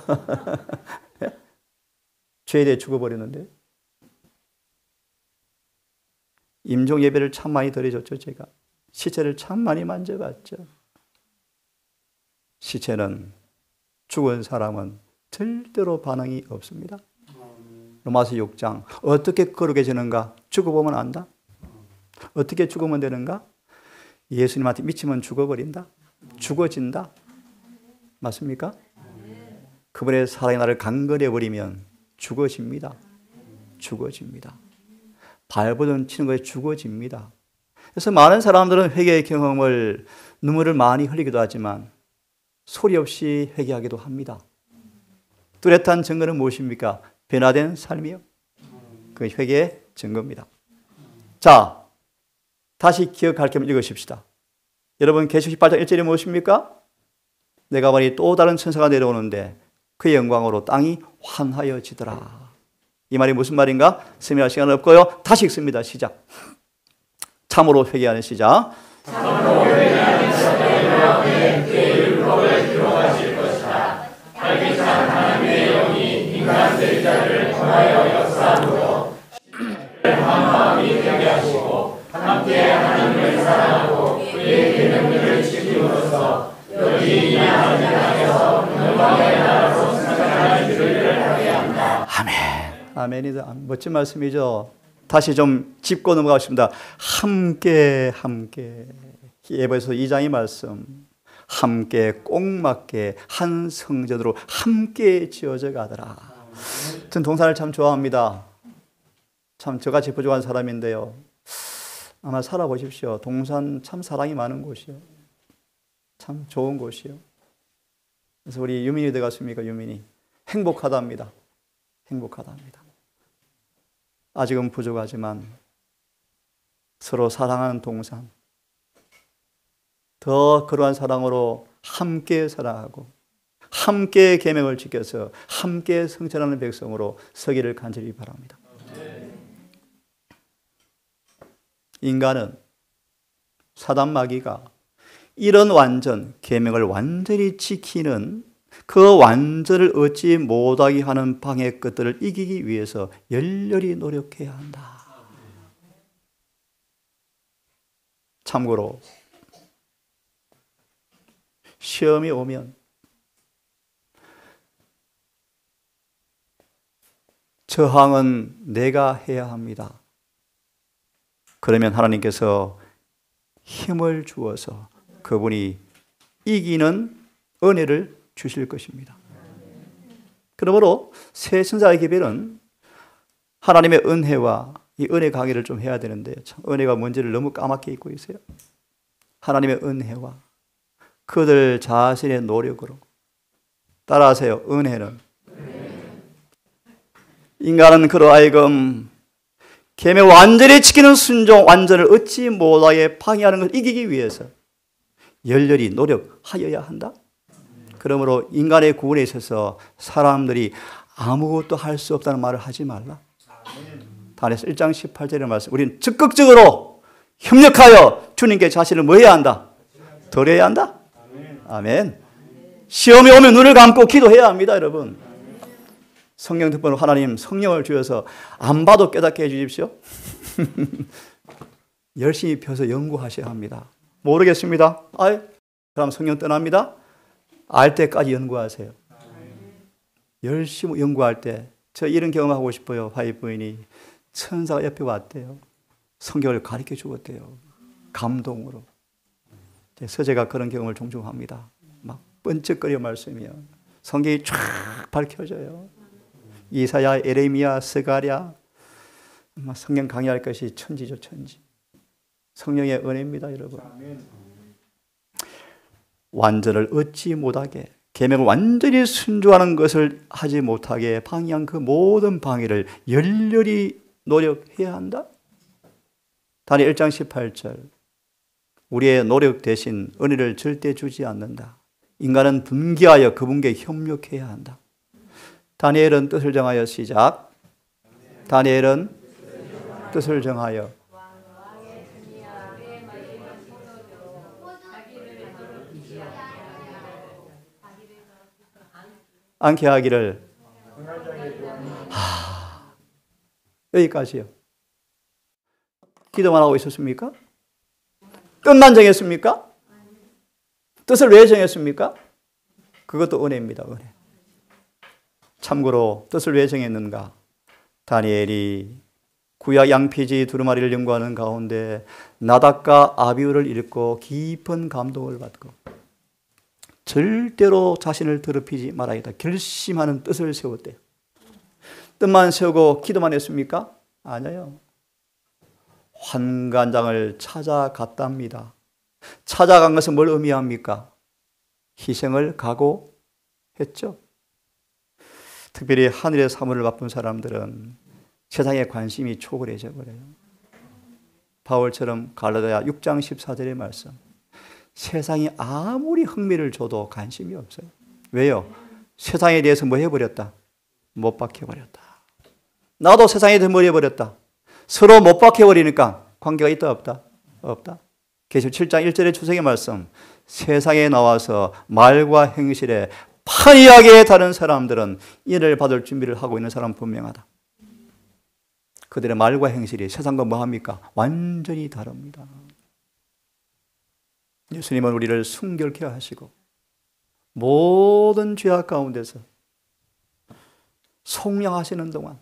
죄에 대해 죽어버리는데. 임종 예배를 참 많이 드려줬죠, 제가. 시체를 참 많이 만져봤죠. 시체는, 죽은 사람은 절대로 반응이 없습니다. 로마서 6장. 어떻게 거룩해지는가? 죽어보면 안다. 어떻게 죽으면 되는가? 예수님한테 미치면 죽어버린다. 죽어진다. 맞습니까? 그분의 사랑이 나를 강건해버리면 죽어집니다. 죽어집니다. 발버둥 치는 거에 죽어집니다. 그래서 많은 사람들은 회개의 경험을 눈물을 많이 흘리기도 하지만 소리 없이 회개하기도 합니다. 뚜렷한 증거는 무엇입니까? 변화된 삶이요. 그 회개의 증거입니다. 자, 다시 기억할 겸 읽으십시다. 여러분 계시록 18장 1절이 무엇입니까? 내가 보니 또 다른 천사가 내려오는데 그의 영광으로 땅이 환하여지더라. 이 말이 무슨 말인가? 설명할 시간은 없고요. 다시 읽습니다. 시작. 참으로 회개하는 시작. 참으로 회개하는 자들에게 그의 율법을 기록하실 것이다. 활기찬 하나님의 영이 인간 대리자를 통하여 역사하고 한 마음이 되게 하시고 함께 하나님을 사랑하고 그의 계명들을 지킴으로써 여기 이 하늘 땅에서 영광의 나라로 승천하는 주를 하게 한다. 아멘. 아멘이다. 멋진 말씀이죠. 다시 좀 짚고 넘어가겠습니다. 함께 에베소 2장의 말씀. 함께 꼭 맞게 한 성전으로 함께 지어져 가더라. 저는 동산을 참 좋아합니다. 참 저같이 부족한 사람인데요. 아마 살아보십시오. 동산 참 사랑이 많은 곳이요. 참 좋은 곳이요. 그래서 우리 유민이 어디 갔습니까? 유민이. 행복하답니다. 행복하답니다. 아직은 부족하지만 서로 사랑하는 동산. 더 그러한 사랑으로 함께 사랑하고 함께 계명을 지켜서 함께 성천하는 백성으로 서기를 간절히 바랍니다. 인간은 사단 마귀가 이런 완전, 계명을 완전히 지키는 그 완전을 얻지 못하게 하는 방해 것들을 이기기 위해서 열렬히 노력해야 한다. 참고로 시험이 오면 저항은 내가 해야 합니다. 그러면 하나님께서 힘을 주어서 그분이 이기는 은혜를 주실 것입니다. 그러므로 새 천사의 기별은 하나님의 은혜와 이 은혜 강의를 좀 해야 되는데 참 은혜가 뭔지를 너무 까맣게 잊고 있어요. 하나님의 은혜와 그들 자신의 노력으로 따라하세요. 은혜는 인간은 그러하여금 계명 완전히 지키는 순종 완전을 얻지 못하게 방해하는 것을 이기기 위해서 열렬히 노력하여야 한다. 그러므로 인간의 구원에 있어서 사람들이 아무것도 할 수 없다는 말을 하지 말라. 다니엘서 1장 18절의 말씀. 우리는 적극적으로 협력하여 주님께 자신을 뭐 해야 한다? 드려야 한다. 아멘. 시험이 오면 눈을 감고 기도해야 합니다, 여러분. 성령 특별로 하나님 성령을 주셔서 안 봐도 깨닫게 해주십시오. 열심히 펴서 연구하셔야 합니다. 모르겠습니다. 그럼 성령 떠납니다. 알 때까지 연구하세요. 열심히 연구할 때, 저 이런 경험하고 싶어요. 화이트부인이 천사가 옆에 왔대요. 성경을 가르쳐 주었대요. 감동으로. 서재가 그런 경험을 종종 합니다. 막 번쩍거려 말씀이요. 성경이 쫙 밝혀져요. 이사야, 에레미야, 스가랴, 성경 강의할 것이 천지죠, 천지. 성령의 은혜입니다, 여러분. 완전을 얻지 못하게, 계명을 완전히 순종하는 것을 하지 못하게 방해한 그 모든 방해를 열렬히 노력해야 한다. 다니엘 1장 18절. 우리의 노력 대신 은혜를 절대 주지 않는다. 인간은 분개하여 그분께 협력해야 한다. 다니엘은 뜻을 정하여 시작. 다니엘은 뜻을 정하여 않게 하기를. 여기까지요. 기도만 하고 있었습니까? 뜻만 정했습니까? 뜻을 왜 정했습니까? 그것도 은혜입니다. 은혜. 참고로 뜻을 왜 정했는가? 다니엘이 구약 양피지 두루마리를 연구하는 가운데 나답과 아비후를 읽고 깊은 감동을 받고 절대로 자신을 더럽히지 말아야겠다 결심하는 뜻을 세웠대요. 뜻만 세우고 기도만 했습니까? 아니요. 환관장을 찾아갔답니다. 찾아간 것은 뭘 의미합니까? 희생을 각오했죠. 특별히 하늘의 사물을 바쁜 사람들은 세상에 관심이 초월해져 버려요. 바울처럼 갈라디아 6장 14절의 말씀. 세상이 아무리 흥미를 줘도 관심이 없어요. 왜요? 세상에 대해서 뭐 해버렸다? 못 박혀버렸다. 나도 세상에 대해서 뭐 해버렸다? 서로 못 박혀버리니까 관계가 있다 없다? 없다. 계시록 7장 1절의 주석의 말씀. 세상에 나와서 말과 행실에 판이하게 다른 사람들은 인을 받을 준비를 하고 있는 사람 분명하다. 그들의 말과 행실이 세상과 뭐합니까? 완전히 다릅니다. 예수님은 우리를 순결케 하시고 모든 죄악 가운데서 속량하시는 동안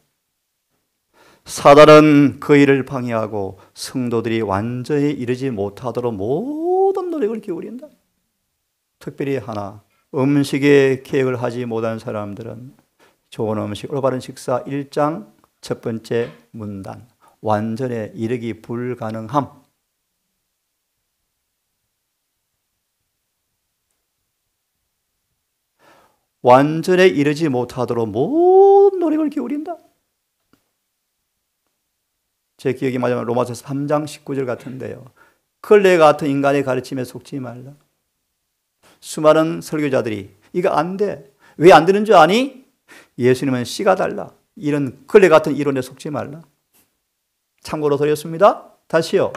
사단은 그 일을 방해하고 성도들이 완전히 이르지 못하도록 모든 노력을 기울인다. 특별히 하나, 음식에 계획을 하지 못한 사람들은 좋은 음식, 올바른 식사 1장 첫 번째 문단, 완전에 이르기 불가능함. 완전에 이르지 못하도록 모든 노력을 기울인다. 제 기억이 맞으면 로마서 3장 19절 같은데요. 클레 같은 인간의 가르침에 속지 말라. 수많은 설교자들이 이거 안 돼. 왜 안 되는 줄 아니? 예수님은 씨가 달라. 이런 클레 같은 이론에 속지 말라. 참고로 드렸습니다. 다시요.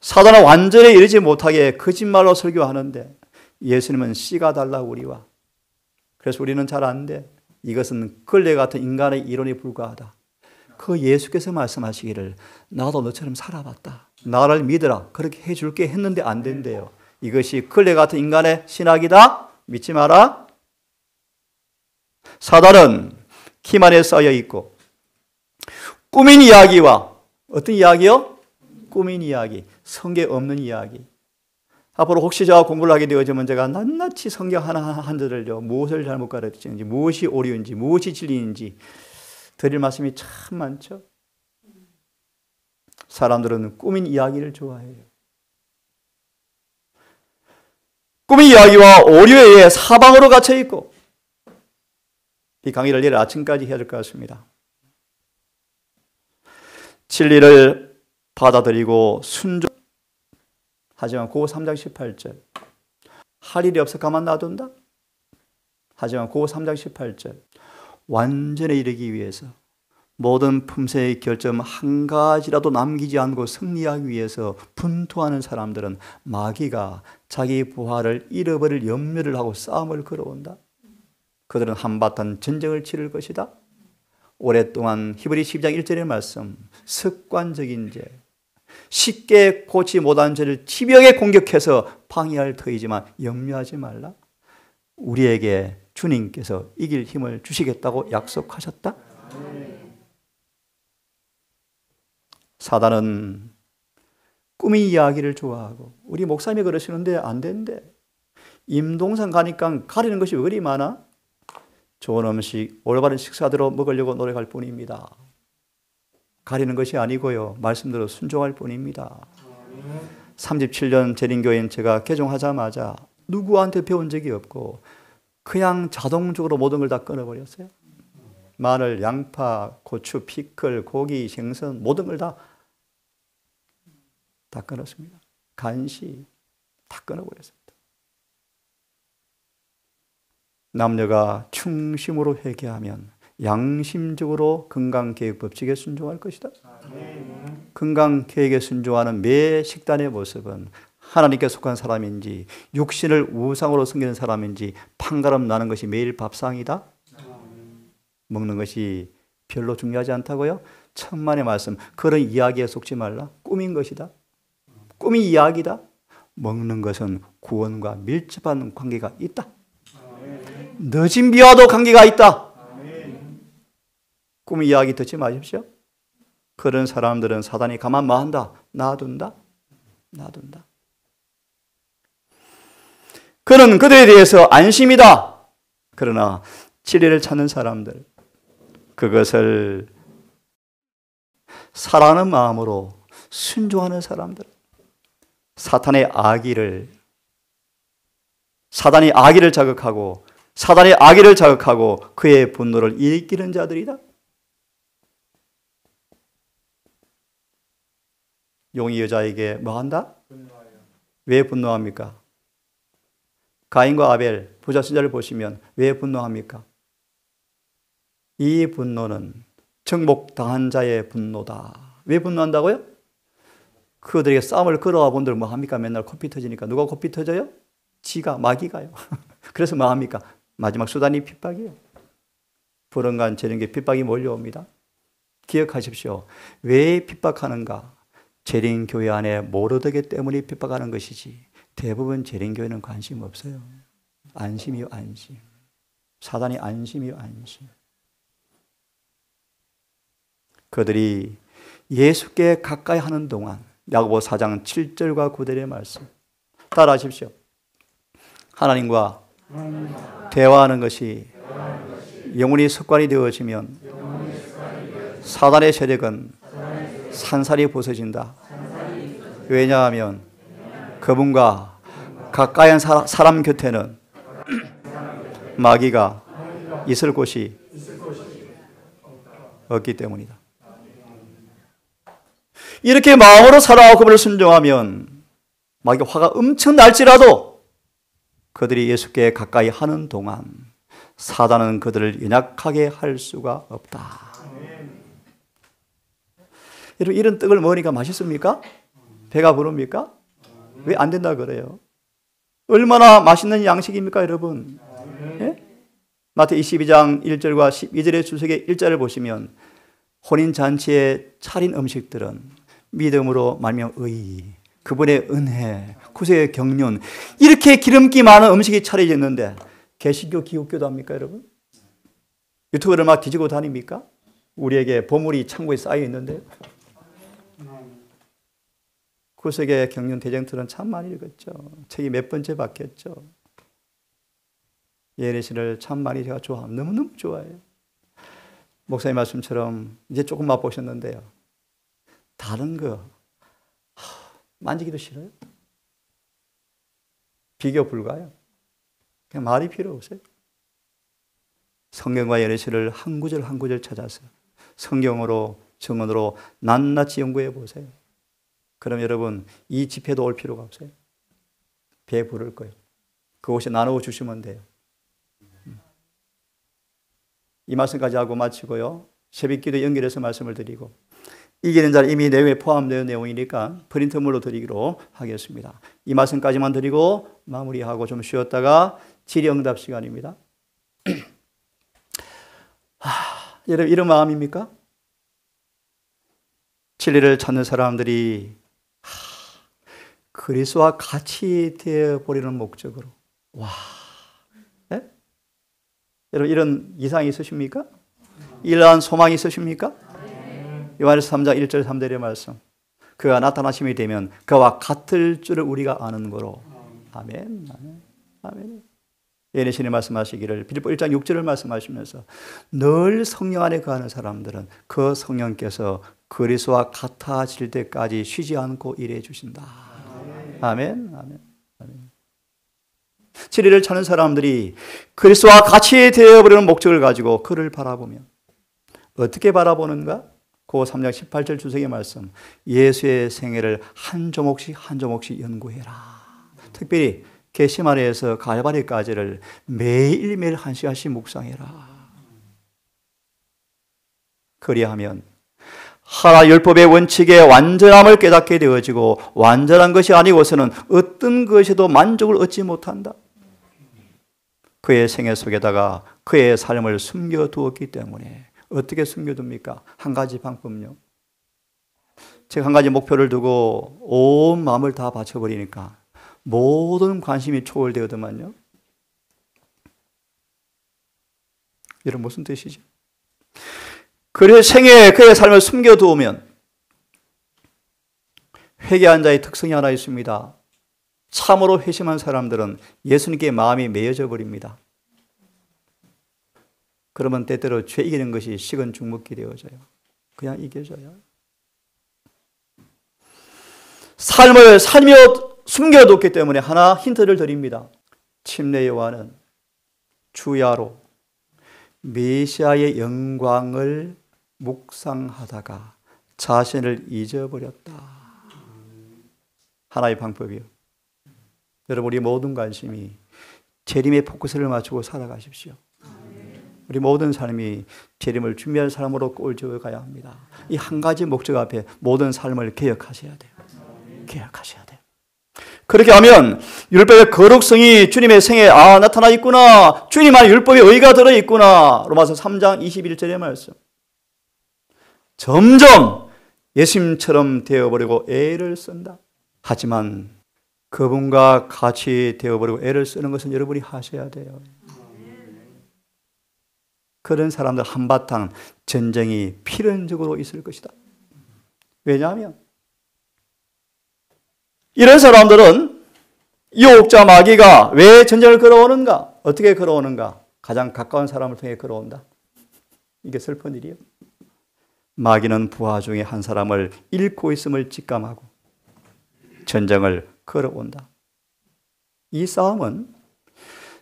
사단은 완전히 이르지 못하게 거짓말로 설교하는데 예수님은 씨가 달라 우리와. 그래서 우리는 잘 안 돼. 이것은 걸레 같은 인간의 이론에 불과하다. 그 예수께서 말씀하시기를 나도 너처럼 살아봤다. 나를 믿으라. 그렇게 해줄게 했는데 안 된대요. 이것이 걸레 같은 인간의 신학이다. 믿지 마라. 사단은 기만에 쌓여 있고 꾸민 이야기와 어떤 이야기요? 꾸민 이야기, 성경에 없는 이야기. 앞으로 혹시 저와 공부를 하게 되어지면 제가 낱낱이 성경 하나 한 절을요, 무엇을 잘못 가르치는지, 무엇이 오류인지, 무엇이 진리인지 드릴 말씀이 참 많죠. 사람들은 꾸민 이야기를 좋아해요. 꾸민 이야기와 오류에 의해 사방으로 갇혀 있고, 이 강의를 내일 아침까지 해야 될 것 같습니다. 진리를 받아들이고 순종. 하지만 고고 3장 18절. 할 일이 없어 가만 놔둔다? 하지만 고고 3장 18절. 완전에 이르기 위해서 모든 품새의 결점 한 가지라도 남기지 않고 승리하기 위해서 분투하는 사람들은 마귀가 자기 부하를 잃어버릴 염려를 하고 싸움을 걸어온다. 그들은 한바탕 전쟁을 치를 것이다. 오랫동안 히브리 12장 1절의 말씀, 습관적인 죄, 쉽게 고치 못한 죄를 치명에 공격해서 방해할 터이지만 염려하지 말라. 우리에게 주님께서 이길 힘을 주시겠다고 약속하셨다. 사단은 꾸민 이야기를 좋아하고, 우리 목사님이 그러시는데 안 된대. 임동산 가니까 가리는 것이 왜 그리 많아? 좋은 음식, 올바른 식사대로 먹으려고 노력할 뿐입니다. 가리는 것이 아니고요, 말씀대로 순종할 뿐입니다. 37년 재림교회는 제가 개종하자마자 누구한테 배운 적이 없고 그냥 자동적으로 모든 걸 다 끊어버렸어요. 마늘, 양파, 고추, 피클, 고기, 생선 모든 걸 다 끊었습니다. 간식 다 끊어버렸습니다. 남녀가 충심으로 회개하면 양심적으로 건강계획 법칙에 순종할 것이다. 건강계획에 순종하는 매 식단의 모습은 하나님께 속한 사람인지 육신을 우상으로 섬기는 사람인지 판가름 나는 것이 매일 밥상이다. 먹는 것이 별로 중요하지 않다고요? 천만의 말씀, 그런 이야기에 속지 말라. 꾸민 것이다. 꿈이 이야기다. 먹는 것은 구원과 밀접한 관계가 있다. 늦은 비와도 관계가 있다. 꿈 이야기 듣지 마십시오. 그런 사람들은 사단이 가만 뭐 한다? 놔둔다. 놔둔다. 그는 그들에 대해서 안심이다. 그러나 진리를 찾는 사람들, 그것을 사랑하는 마음으로 순종하는 사람들, 사단이 악의를 자극하고 사단의 악의를 자극하고 그의 분노를 일으키는 자들이다. 용이 여자에게 뭐 한다? 왜 분노합니까? 가인과 아벨 부자 신자를 보시면 왜 분노합니까? 이 분노는 정복당한 자의 분노다. 왜 분노한다고요? 그들에게 싸움을 걸어와 본들 뭐 합니까? 맨날 코피 터지니까. 누가 코피 터져요? 지가, 마귀가요. 그래서 뭐 합니까? 마지막 수단이 핍박이에요. 불언간 재림교회 핍박이 몰려옵니다. 기억하십시오. 왜 핍박하는가? 재림교회 안에 모르드게 때문에 핍박하는 것이지 대부분 재림교회는 관심 없어요. 안심이요, 안심. 사단이 안심이요, 안심. 그들이 예수께 가까이 하는 동안 야고보 4장 7절과 9절의 말씀 따라하십시오. 하나님과 대화하는 것이 영원히 습관이 되어지면 사단의 세력은 산산이 부서진다. 왜냐하면 그분과 가까이 한 사람 곁에는 마귀가 있을 곳이 없기 때문이다. 이렇게 마음으로 살아가고 그분을 순종하면 마귀가 화가 엄청 날지라도 그들이 예수께 가까이 하는 동안 사단은 그들을 연약하게 할 수가 없다. 여러분, 이런 떡을 먹으니까 맛있습니까? 배가 부릅니까? 왜 안 된다 그래요? 얼마나 맛있는 양식입니까, 여러분? 예? 마태 22장 1절과 12절의 주석의 1절을 보시면 혼인잔치에 차린 음식들은 믿음으로 말미암아 의, 그분의 은혜, 구세의 경륜, 이렇게 기름기 많은 음식이 차려졌는데 개신교 기독교도 합니까, 여러분? 유튜브를 막 뒤지고 다닙니까? 우리에게 보물이 창고에 쌓여 있는데. 구세의 경륜 대쟁들은 참 많이 읽었죠. 책이 몇 번째 바뀌었죠. 예레신을 참 많이 제가 좋아합니다. 너무너무 좋아해요. 목사님 말씀처럼 이제 조금 맛보셨는데요. 다른 거 만지기도 싫어요. 비교 불가요. 그냥 말이 필요 없어요. 성경과 예레신을 한 구절 한 구절 찾아서 성경으로 정언으로 낱낱이 연구해 보세요. 그럼 여러분 이 집회도 올 필요가 없어요. 배 부를 거예요. 그곳에 나누어 주시면 돼요. 이 말씀까지 하고 마치고요. 새벽기도 연결해서 말씀을 드리고 이기는 자는 이미 내용에 포함되어 내용이니까 프린트물로 드리기로 하겠습니다. 이 말씀까지만 드리고 마무리하고 좀 쉬었다가 질의응답 시간입니다. 여러분 이런 마음입니까? 진리를 찾는 사람들이 그리스도와 같이 되어버리는 목적으로 네? 여러분 이런 이상이 있으십니까? 이러한 소망이 있으십니까? 요한일서 3장 1절 3절의 말씀, 그가 나타나심이 되면 그와 같을 줄을 우리가 아는 거로. 아멘, 아멘, 아멘. 예레신이 말씀하시기를 빌립보 1장 6절을 말씀하시면서 늘 성령 안에 거하는 사람들은 그 성령께서 그리스도와 같아질 때까지 쉬지 않고 일해 주신다. 아멘, 아멘, 아멘. 진리를 찾는 사람들이 그리스도와 같이 되어버리는 목적을 가지고 그를 바라보면 어떻게 바라보는가? 그 3장 18절 주석의 말씀, 예수의 생애를 한 조목씩 한 조목씩 연구해라. 특별히 겟세마네에서 갈바리까지를 매일매일 한 시간씩 묵상해라. 그리하면 하나 율법의 원칙의 완전함을 깨닫게 되어지고 완전한 것이 아니고서는 어떤 것에도 만족을 얻지 못한다. 그의 생애 속에다가 그의 삶을 숨겨두었기 때문에. 어떻게 숨겨둡니까? 한 가지 방법요. 제가 한 가지 목표를 두고 온 마음을 다 바쳐버리니까 모든 관심이 초월되거든요. 이런 무슨 뜻이죠? 그의 생애에 그의 삶을 숨겨두면 회개한 자의 특성이 하나 있습니다. 참으로 회심한 사람들은 예수님께 마음이 매여져 버립니다. 그러면 때때로 죄 이기는 것이 식은 죽 먹기 되어져요. 그냥 이겨져요. 삶을 살며 숨겨뒀기 때문에 하나 힌트를 드립니다. 침례 요한은 주야로 메시아의 영광을 묵상하다가 자신을 잊어버렸다. 하나의 방법이요. 여러분 우리 모든 관심이 재림의 포커스를 맞추고 살아가십시오. 우리 모든 삶이 재림을 준비할 사람으로 꼴져 가야 합니다. 이 한 가지 목적 앞에 모든 삶을 개혁하셔야 돼요. 개혁하셔야 돼요. 그렇게 하면 율법의 거룩성이 주님의 생애에 나타나 있구나. 주님 안에 율법의 의가 들어있구나. 로마서 3장 21절의 말씀. 점점 예수님처럼 되어버리고 애를 쓴다. 하지만 그분과 같이 되어버리고 애를 쓰는 것은 여러분이 하셔야 돼요. 그런 사람들 한바탕 전쟁이 필연적으로 있을 것이다. 왜냐하면 이런 사람들은 유혹자 마귀가 왜 전쟁을 걸어오는가? 어떻게 걸어오는가? 가장 가까운 사람을 통해 걸어온다. 이게 슬픈 일이에요. 마귀는 부하 중에 한 사람을 잃고 있음을 직감하고 전쟁을 걸어온다. 이 싸움은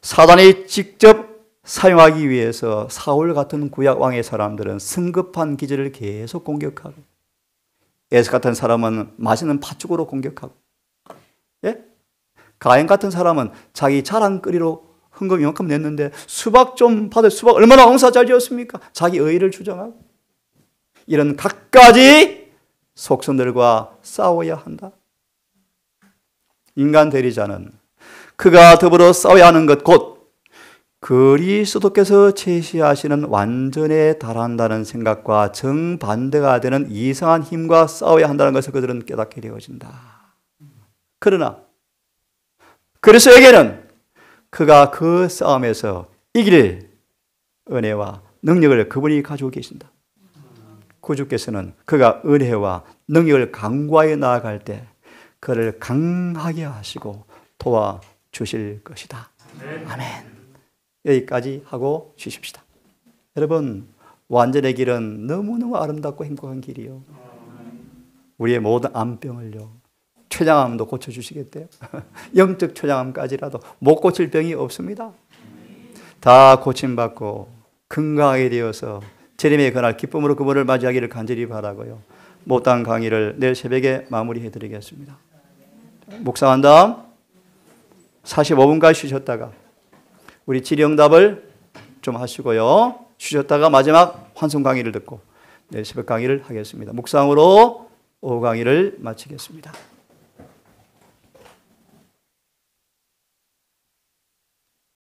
사단이 직접 사용하기 위해서 사울 같은 구약 왕의 사람들은 성급한 기절을 계속 공격하고 에스 같은 사람은 맛있는 팥죽으로 공격하고 예? 가인 같은 사람은 자기 자랑거리로 헌금 이만큼 냈는데 수박 좀 받을 수박 얼마나 농사 잘 지었습니까? 자기 의의를 주장하고 이런 갖가지 속성들과 싸워야 한다. 인간 대리자는 그가 더불어 싸워야 하는 것 곧 그리스도께서 제시하시는 완전에 달한다는 생각과 정반대가 되는 이상한 힘과 싸워야 한다는 것을 그들은 깨닫게 되어진다. 그러나 그리스도에게는 그가 그 싸움에서 이길 은혜와 능력을 그분이 가지고 계신다. 구주께서는 그가 은혜와 능력을 강구하여 나아갈 때 그를 강하게 하시고 도와주실 것이다. 아멘. 여기까지 하고 쉬십시다. 여러분, 완전의 길은 너무너무 아름답고 행복한 길이요. 우리의 모든 암병을요, 췌장암도 고쳐주시겠대요. 영적 췌장암까지라도 못 고칠 병이 없습니다. 다 고침받고 건강하게 되어서 재림의 그날 기쁨으로 그분을 맞이하기를 간절히 바라고요. 못한 강의를 내일 새벽에 마무리해 드리겠습니다. 묵상한 다음 45분까지 쉬셨다가 우리 질의응답을 좀 하시고요. 쉬셨다가 마지막 환송 강의를 듣고 내일 새벽 강의를 하겠습니다. 묵상으로 오후 강의를 마치겠습니다.